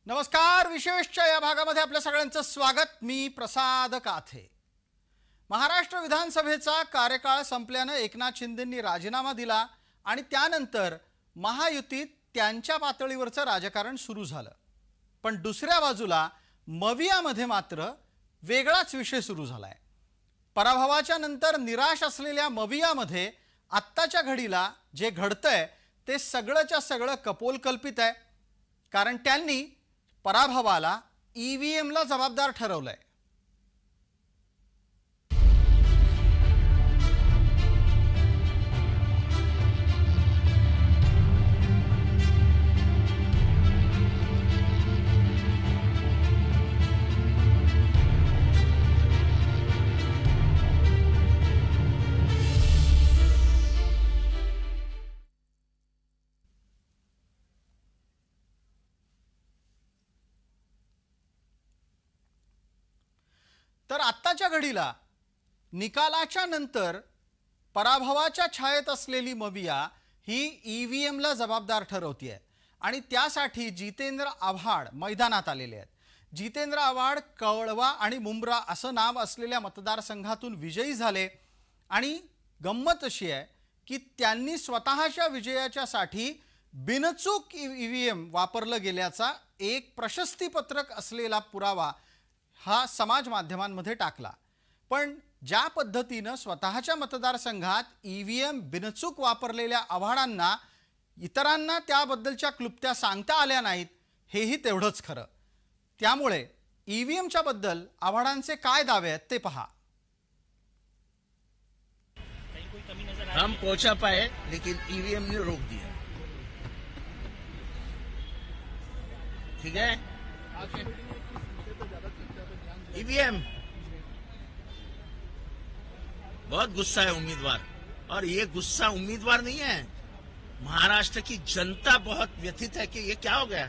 नमस्कार. विशेषच्या या भागामध्ये आपल्या सगळ्यांचं स्वागत. मी प्रसाद काथे. महाराष्ट्र विधानसभेचा कार्यकाळ संपल्याने एकनाथ शिंदेंनी राजीनामा दिला आणि त्यानंतर महायुतीत त्यांच्या पातळीवरचं राजकारण सुरू झालं. पण दुसऱ्या बाजूला मवियामध्ये मात्र वेगळाच विषय सुरू झालाय. पराभवाच्या नंतर निराश असलेल्या मवियामध्ये आत्ताच्या घडीला जे घडतंय ते सगळंच्या सगळं कपोलकल्पित आहे. कारण त्यांनी पराभवाला ईव्हीएमला जबाबदार ठरवलंय. तर आत्ताच्या घडीला निकालाच्या नंतर पराभवाच्या छायेत असलेली मविया ही ईव्हीएमला जबाबदार ठरवते आणि त्यासाठी जितेंद्र आव्हाड मैदानात आलेले आहेत. जितेंद्र आव्हाड कळवा आणि मुंब्रा असं नाव असलेल्या मतदारसंघातून विजयी झाले आणि गंमत अशी आहे की त्यांनी स्वतःच्या विजयाच्यासाठी बिनचूक ईव्हीएम वापरलं गेल्याचा एक प्रशस्तीपत्रक असलेला पुरावा हा समाज माध्यमांमध्ये टाकला. पण ज्या पद्धतीने स्वतःच्या मतदारसंघात ईव्हीएम बिनचूक वापरलेल्या आव्हाडांना इतरांना त्याबद्दलच्या क्लुप्त्या सांगता आल्या नाहीत हेही तेवढंच खरं. त्यामुळे ईव्हीएमच्या बद्दल आव्हाडांचे काय दावे आहेत ते पहा. हम पहुंचा पाए लेकिन ईवीएम ने रोक दिया. ठीक है. ईवीएम बहुत गुस्सा है उम्मीदवार, और ये गुस्सा उम्मीदवार नहीं है, महाराष्ट्र की जनता बहुत व्यथित है कि ये क्या हो गया.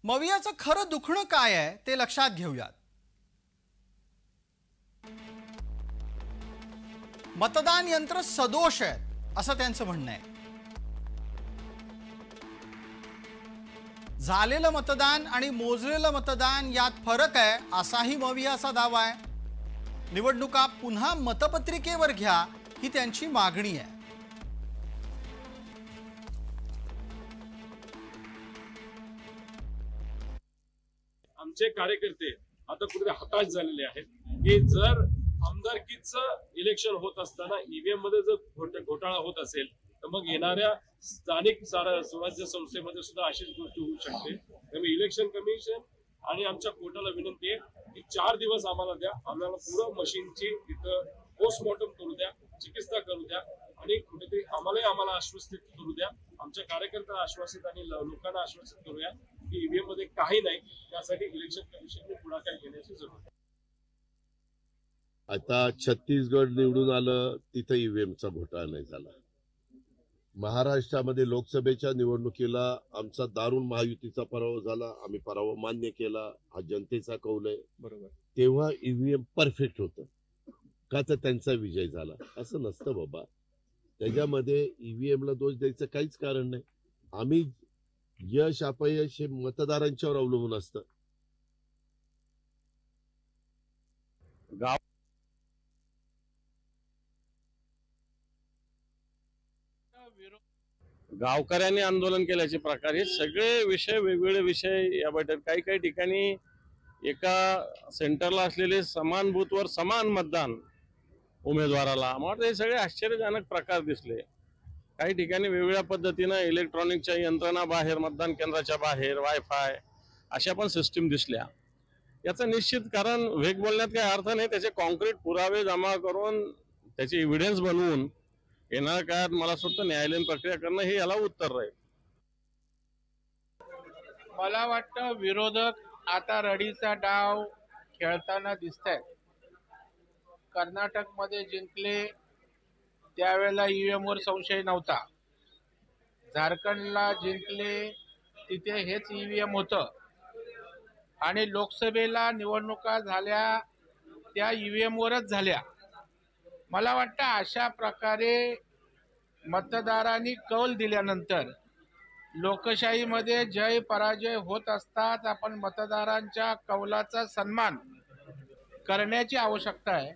मवियाचं खरं दुखणं काय आहे ते लक्षात घेऊयात. मतदान यंत्र सदोष आहेत असं त्यांचं म्हणणं आहे. झालेलं मतदान आणि मोजलेलं मतदान यात फरक आहे असाही मवियाचा दावा आहे. निवडणुका पुन्हा मतपत्रिकेवर घ्या ही त्यांची मागणी आहे. आमचे कार्यकर्ते आता कुठे हताश झालेले आहेत की जर आमदारकीचं इलेक्शन होत असताना ईव्हीएम मध्ये जर घोटाळा होत असेल तर मग येणाऱ्या स्थानिक स्वराज्य संस्थेमध्ये सुद्धा अशीच गोष्ट होऊ शकते. त्यामुळे इलेक्शन कमिशन आणि आमच्या कोर्टाला विनंती आहे की 4 दिवस आम्हाला द्या, आम्हाला पुरं मशीनची इथं पोस्टमॉर्टम करू द्या, चिकित्सा करू द्या आणि कुठेतरी आम्हाला आश्वस्तित करू द्या, आमच्या कार्यकर्त्यांना आश्वासित आणि लोकांना आश्वासित करूया की ईव्हीएम मध्ये काही नाही. त्यासाठी इलेक्शन कमिशनने पुढाकार घेण्याची जरूर आहे. आता छत्तीसगड निवडून आलं तिथं ईव्हीएमचा घोटाळा नाही झाला. महाराष्ट्रामध्ये लोकसभेच्या निवडणुकीला आमचा दारुण महायुतीचा पराभव झाला. आम्ही पराभव मान्य केला, हा जनतेचा कौल आहे. बरोबर. तेव्हा ईव्हीएम परफेक्ट होतं का तर त्यांचा विजय झाला. असं नसतं बाबा. त्याच्यामध्ये ईव्हीएमला दोष द्यायचं काहीच कारण नाही. आम्ही यश अपयश हे मतदारांच्यावर अवलंबून असतं. गावकऱ्यांनी आंदोलन केल्याचे प्रकार हे सगळे विषय वेगवेगळे विषय या बैठक. काही ठिकाणी एका सेंटरला असलेले समान बूथवर समान मतदान उमेदवाराला, मला हे सगळे आश्चर्यजनक प्रकार दिसले. काही ठिकाणी वेगवेगळ्या पद्धतीनं इलेक्ट्रॉनिकच्या यंत्रणा बाहेर, मतदान केंद्राच्या बाहेर वायफाय अशा पण सिस्टीम दिसल्या. याचं निश्चित कारण वेग बोलण्यात काही अर्थ नाही. त्याचे कॉन्क्रीट पुरावे जमा करून त्याचे एव्हिडन्स बनवून येणाऱ्या काळात मला असं वाटतं न्यायालयीन प्रक्रिया करणं हे याला उत्तर राहील. मला वाटतं विरोधक आता रडीचा डाव खेळताना दिसत आहेत. कर्नाटकमध्ये जिंकले त्यावेळेला ईव्हीएम वर संशय नव्हता. झारखंडला जिंकले तिथे हेच ईव्हीएम होतं आणि लोकसभेला निवडणुका झाल्या त्या ईव्हीएम वरच झाल्या. मला वाटतं अशा प्रकारे मतदारांनी कौल दिल्यानंतर लोकशाहीमध्ये जय पराजय होत असतात. आपण मतदारांच्या कौलाचा सन्मान करण्याची आवश्यकता आहे.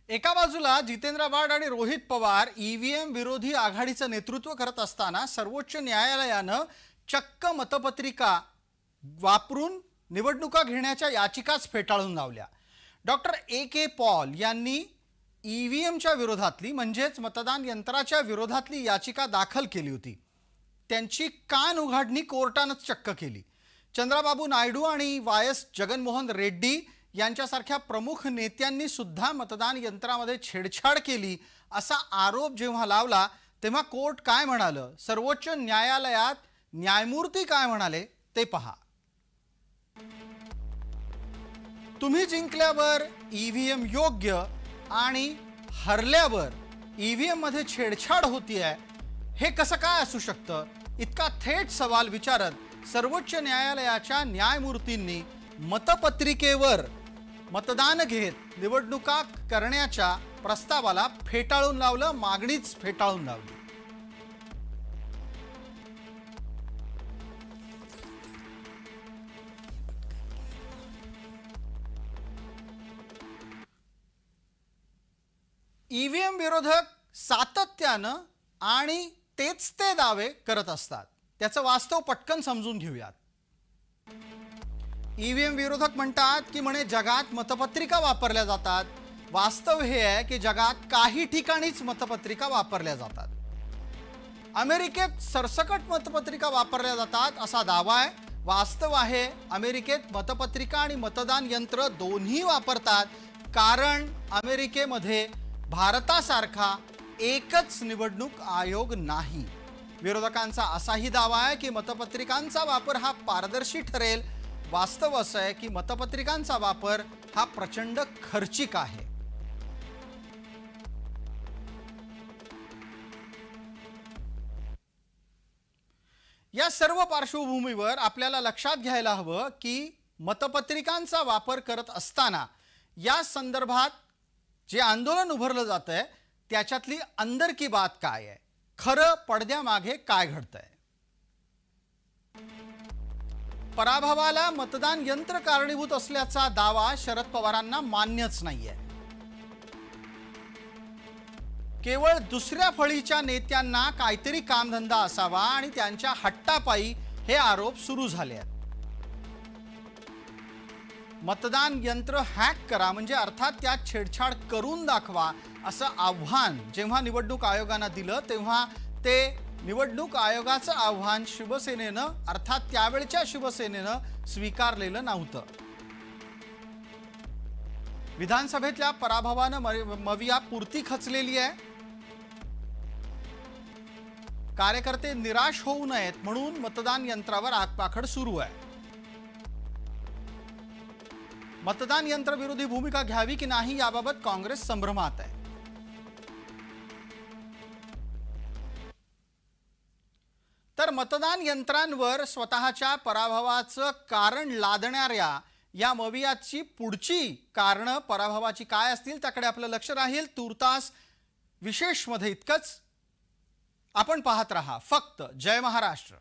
एका बाजूला जितेंद्र आव्हाड आणि रोहित पवार ईव्हीएम विरोधी आघाडीचं नेतृत्व करत असताना सर्वोच्च न्यायालयानं चक्क मतपत्रिका वापरून निवडणुका घेण्याच्या याचिकाच फेटाळून लावल्या. Doctor A.K. पॉल यांनी ईव्हीएमच्या विरोधातली म्हणजेच मतदान यंत्राच्या विरोधातली याचिका दाखल केली होती. त्यांची कान उघाडणी कोर्टानंच चक्क केली. चंद्राबाबू नायडू आणि वायएस जगनमोहन रेड्डी यांच्यासारख्या प्रमुख नेत्यांनी सुद्धा मतदान यंत्रामध्ये छेडछाड केली असा आरोप जेव्हा लावला तेव्हा कोर्ट काय म्हणालं, सर्वोच्च न्यायालयात न्यायमूर्ती काय म्हणाले ते पहा. तुम्ही जिंकल्यावर ईव्हीएम योग्य आणि हरल्यावर ईव्हीएम मध्ये छेडछाड होतीये हे कसं काय असू शकतं, इतका थेट सवाल विचारत सर्वोच्च न्यायालयाच्या न्यायमूर्तींनी मतपत्रिकेवर मतदान घेत निवडणुका करण्याच्या प्रस्तावाला फेटाळून लावलं, मागणीच फेटाळून लावली. ईव्हीएम विरोधक सातत्यानं आणि तेच ते दावे करत असतात. त्याचं वास्तव पटकन समजून घेऊयात. ईव्हीएम विरोधक म्हणतात की म्हणे जगात मतपत्रिका वापरल्या जातात. वास्तव हे आहे की जगात काही ठिकाणीच मतपत्रिका वापरल्या जातात. अमेरिकेत सरसकट मतपत्रिका वापरल्या जातात असा दावा आहे. वास्तव आहे अमेरिकेत मतपत्रिका आणि मतदान यंत्र दोन्ही वापरतात, कारण अमेरिकेमध्ये भारतासारखा एकच निवडणूक आयोग नाही. विरोधकांचा असाही दावा आहे की मतपत्रिकांचा वापर हा पारदर्शी ठरेल. वास्तव असं आहे की मतपत्रिकांचा वापर हा प्रचंड खर्चिक आहे. या सर्व पार्श्वभूमीवर आपल्याला लक्षात घ्यायला हवं की मतपत्रिकांचा वापर करत असताना या संदर्भात जे आंदोलन उभारलं जातंय त्याच्यातली अंदरकी बात काय आहे, खरं पडद्यामागे काय घडतंय. पराभवाला मतदान यंत्र कारणीभूत असल्याचा दावा शरद पवारांना मान्यच नाहीये. केवळ दुसऱ्या फळीच्या नेत्यांना काहीतरी कामधंदा असावा आणि त्यांच्या हट्टापायी हे आरोप सुरू झाले आहेत. मतदान यंत्र हॅक करा म्हणजे अर्थात त्यात छेडछाड करून दाखवा असं आव्हान जेव्हा निवडणूक आयोगानं दिलं तेव्हा ते निवडणूक आयोगाचं आव्हान शिवसेनेनं अर्थात त्यावेळच्या शिवसेनेनं स्वीकारलेलं नव्हतं. विधानसभेतल्या पराभवानं मविया पुरती खचलेली आहे. कार्यकर्ते निराश होऊ नयेत म्हणून मतदान यंत्रावर आगपाखड सुरू आहे. मतदान यंत्र विरोधी भूमिका घ्यावी की नाही याबाबत काँग्रेस संभ्रमात आहे. तर मतदान यंत्रांवर स्वतःच्या पराभवाचं कारण लादणाऱ्या या मवियाची पुढची कारणं पराभवाची काय असतील त्याकडे आपलं लक्ष राहील. तूर्तास विशेषमध्ये इतकंच. आपण पाहत रहा फक्त जय महाराष्ट्र.